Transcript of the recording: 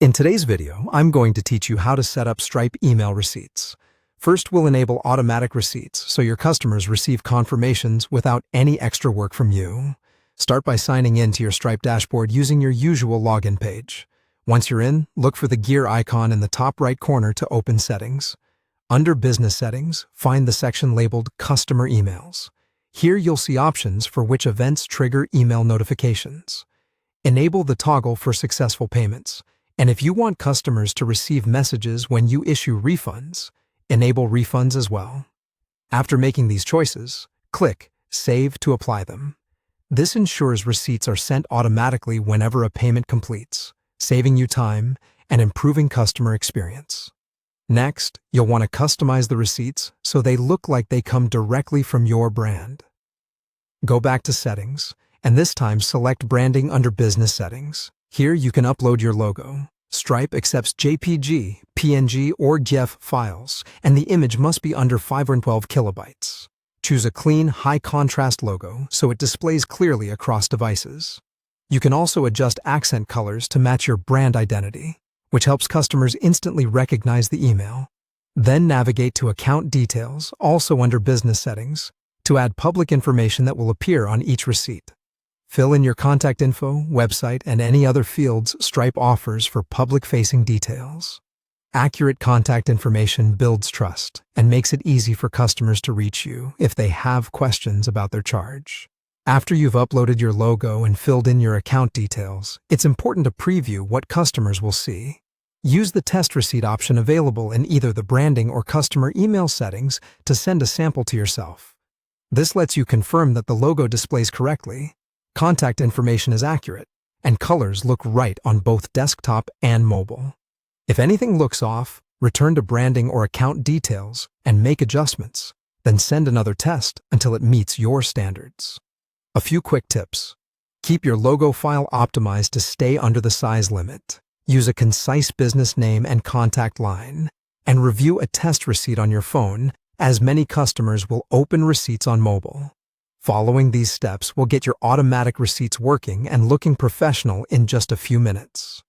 In today's video, I'm going to teach you how to set up Stripe email receipts. First, we'll enable automatic receipts so your customers receive confirmations without any extra work from you. Start by signing in to your Stripe dashboard using your usual login page. Once you're in, look for the gear icon in the top right corner to open Settings. Under Business Settings, find the section labeled Customer Emails. Here you'll see options for which events trigger email notifications. Enable the toggle for successful payments. And if you want customers to receive messages when you issue refunds, enable refunds as well. After making these choices, click Save to apply them. This ensures receipts are sent automatically whenever a payment completes, saving you time and improving customer experience. Next, you'll want to customize the receipts so they look like they come directly from your brand. Go back to Settings, and this time select Branding under Business Settings. Here you can upload your logo. Stripe accepts JPG, PNG, or GIF files, and the image must be under 512 kilobytes. Choose a clean, high-contrast logo so it displays clearly across devices. You can also adjust accent colors to match your brand identity, which helps customers instantly recognize the email. Then navigate to Account Details, also under Business Settings, to add public information that will appear on each receipt. Fill in your contact info, website, and any other fields Stripe offers for public-facing details. Accurate contact information builds trust and makes it easy for customers to reach you if they have questions about their charge. After you've uploaded your logo and filled in your account details, it's important to preview what customers will see. Use the test receipt option available in either the branding or customer email settings to send a sample to yourself. This lets you confirm that the logo displays correctly, contact information is accurate, and colors look right on both desktop and mobile. If anything looks off, return to branding or account details and make adjustments, then send another test until it meets your standards. A few quick tips. Keep your logo file optimized to stay under the size limit. Use a concise business name and contact line, and review a test receipt on your phone, as many customers will open receipts on mobile. Following these steps will get your automatic receipts working and looking professional in just a few minutes.